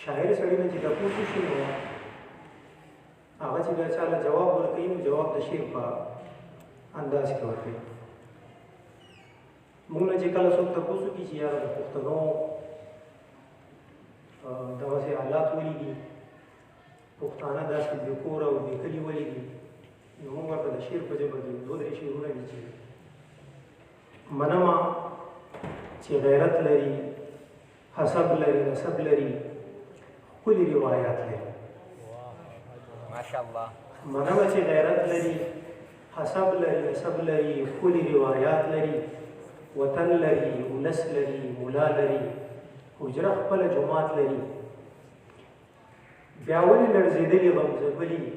شاعر سړی نه چې تاسو شي نو هغه چې دا چاله جواب ورکړي نو جواب د شعر په انداز کې ورکړي. موږ نه چې کله څوک تاسو کې چې یاره د پښتنو دغسې حالات ولیدي، پښتانه داسې بې کوره او بې کلي ولیدي، نو موږ ورته د شعر په ژبه کې دوه درې شعرونه دي چې منمه چې غیرت لري، حسب لري، نسب لري، ښکلي روایات لري. ماشاءالله. منمه چې غیرت لري، حسب لري، نسب لري، ښکلي روایات لري، وطن لري، ولس لري، مولا لري، حجره خپله جومات لري. بیا ولې لړزېدلي غمزبلي دي،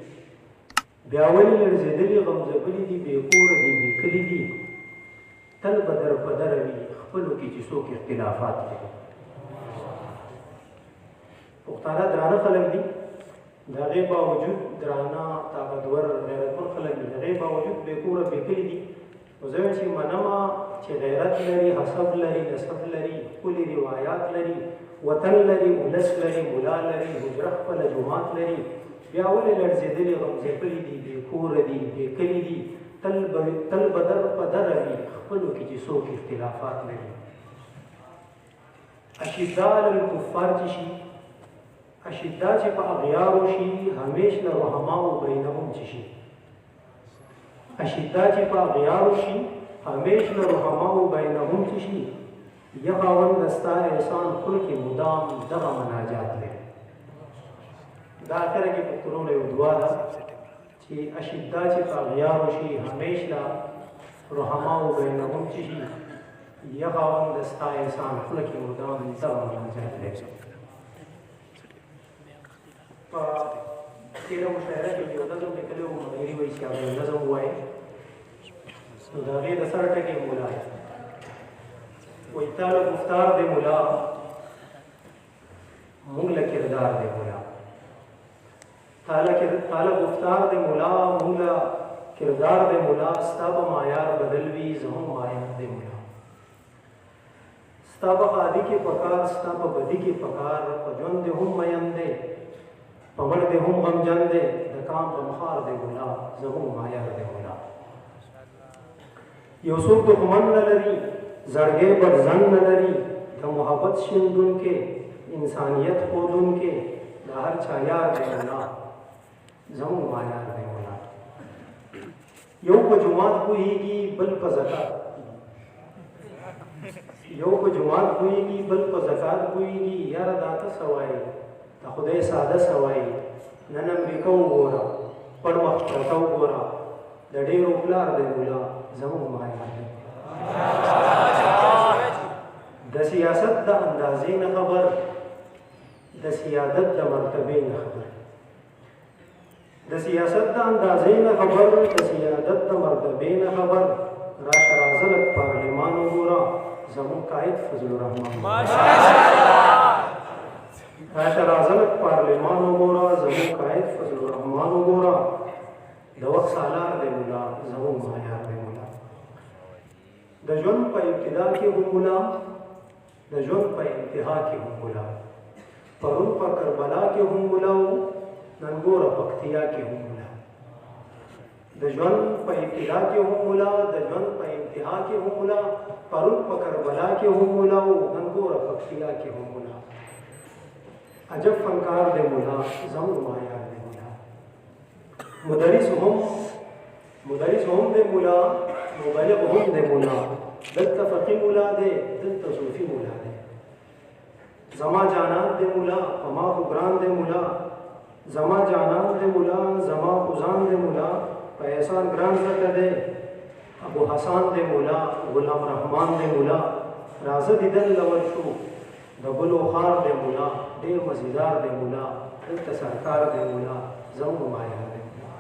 بیا ولې لړزېدلي غمزبلي دي، بې کوره دي، بې کلي دي، تل به در په دره وي خپلو کې چې څوک اختلافات لري. پښتانه درانه خلک دي، د هغې باوجود درانه طاقتور غیرتمند خلک دي، د هغې باوجود بې کوره بې کلي دي. نو زه وایم چې منمه چې غیرت لري، حسب لري، نسب لري، ښکلي روایات لري، وطن لري، ولس لري، مولا لري، حجره خپله جومات لري. بیا ولې لړزېدلي غمزېدلي دي، بې کوره دي، بې کلي دي، تل به در په دره وي خپلو کې چې څوک اختلافات لري. اشداء علی الکفار چې شي، اشداء چې په اغیارو شي، همیش له رحماو بینهم چې شي. اشداء چې په اغیارو شي، همیش له رحماو بینهم چې شي. یا خاوند ستا احسان خل کې مدام دغه مناجات لري. دا اخره کې پښتنو یو دعا ده چې اشداء چې په اغیارو شي، همیش له رحماو بینهم چې شي. یا خاوند ستا احسان خل کې مدام دغه مناجات لري. په تېره مشاعره کې یو نظم لیکلی و، مغیري وایي چې هغه نظم ووایي، نو د هغې د سر ټکی مولا وایي تاله گفتار دی مولا، مونږ له کردار دی مولا. تاله گفتار دی مولا، مونږ له کردار دی مولا. ستا به معیار بدل وي، زه هم معیار دی مولا. ستا په ښادي کې پکار، ستا په بدي کې پکار، په ژوند دی هم مین دی، په مړ دی هم غمجن دی، د کام غمخوار دی مولا، زه هم معیار دی مولا. یو څوک دښمن نه لري، زړګی بدزن نه لري، د محبت شیندونکې، انسانیت ښودونکې، د هر چا یار دی مولا، زموږ معیار دی مولا. یو په جومات پوهېږي، بل په زکات، یو په جومات پوهېږي، بل په زکات پوهېږي. یاره دا ته څه وایي، د خدای ساده څه وایي. نن امریکا وګوره، پړ مخ پرته وګوره، د ډېرو پلار دی مولا، زموږ معیار دی. د سیاست د اندازې نه خبر، د سیادت د مرتبې نه خبر. د سیاست د اندازې نه خبر، د سیادت د مرتبې نه خبر. راشه راځه لږ پارلمان وګوره، زموږ قائد فضل الرحمن. راشه راځه لږ پارلمان وګوره، زموږ قائد فضل الرحمن وګوره. د وخت سالار دی مولا، زموږ معیار دی مولا. د ژوند په ابتدا کې هم مولا، د ژوند په انتها کې هم مولا. پرون په کربلا کې هم مولا و، نن ګوره پکتیا کې هم مولا. د ژوند په ابتدا کې هم مولا، د ژوند په انتها کې هم مولا. پرون په کربلا کې هم مولا و، نن ګوره پکتیا کې هم مولا. عجب فنکار دی مولا، زموږ معیار دی مولا. مدرس هم دی مولا، مبلغ هم دی مولا. دلته فقی مولا دی، دلته صوفي مولا دی. زما جانان دی مولا، په ما خو ګران دی مولا. زما جانان دی مولا، زما خو ځان دی مولا. په احسان ګران ځکه دی، ابو حسان دی مولا، غلام رحمان دی مولا. راځه دیدن له ورشو، د بلو خار دی مولا. ډېر مزیدار دی مولا، دلته سرکار دی مولا، زموږ معیار دی مولا.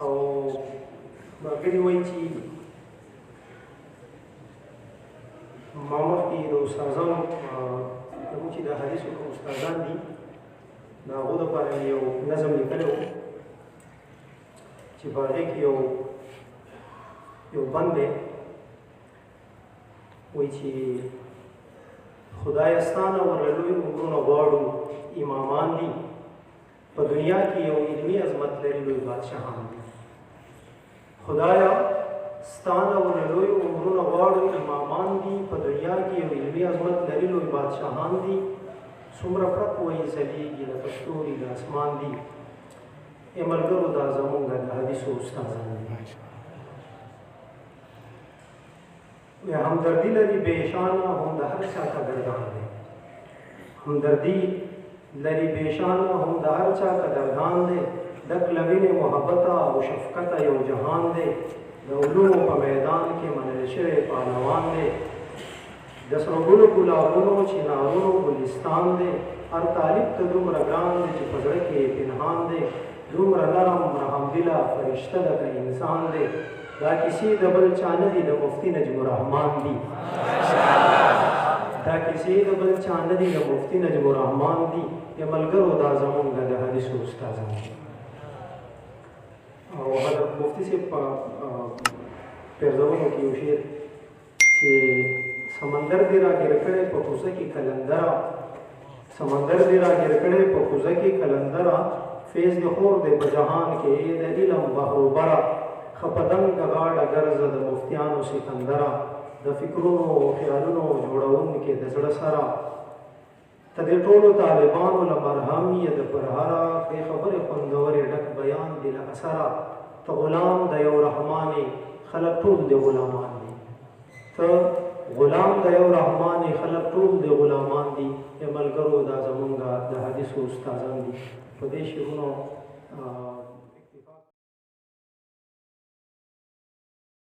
او ملګري وایي چې ما مخکې د استادانو کوم چې د حدیثو کوم استادان دي، د هغو دپاره مې یو نظم لیکلی و چې په هغې کې یو بند دی، وایي چې خدای ستانه ورلوی عمرونه غواړو امامان دي په دنیا کې یو علمي عظمت لري لوی بادشاهان دي خدایا ستانه ورلوی عمرونه غواړو امامان دي په دنیا کې یو علمي عظمت لري لوی بادشاهان دي څومره پرک وایي ځلیږي لکه ستوري د اسمان دي ای ملګرو دا زمونږ د حدیثو استادان دي همدردی لري بېشانه هم د هر چا قدردان دی همدردی لري بېشانه هم د هر چا قدردان دی ډک له مینې محبته او شفقته یو جهان دی د علومو په میدان کې منل شوی پهلوان دی د سرګونو ګلابونو چنارونو ګلستان دی هر طالب ته دومره ګران دی چې په زړه کې پنهان دی دومره نرم رحمدله فرشته لکه انسان دی دا کیسې د بل چا نه دي د مفتي نجم الرحمن دي دا کیسې د بل چا نه دي د مفتي نجم الرحمن دي یا ملګرو دا زمونږ د حدیثو استادان دي او حضرت مفتي صاحب په پیرزونو کې یو شعر چې سمندر دې راګیر کړی په کوزه کې کلندره سمندر دې راګیر کړی په کوزه کې کلندره فیض دې خور دې په جهان کې د علم بحروبره خپدنګ غاړه ګرځه د مفتیانو سکندره د فکرونو او خیالونو جوړونکې د زړه سره ته د ټولو طالبانو له مرهم یې د پرهره پرې خبرې خوندورې ډک بیان دي له اثره ته غلام د یو رحمانې خلک ټول د غلامان دي ته غلام د یو رحمانې خلک ټول د غلامان دي ای ملګرو دا زمونږ د حدیثو استادان دي په دې شعرونو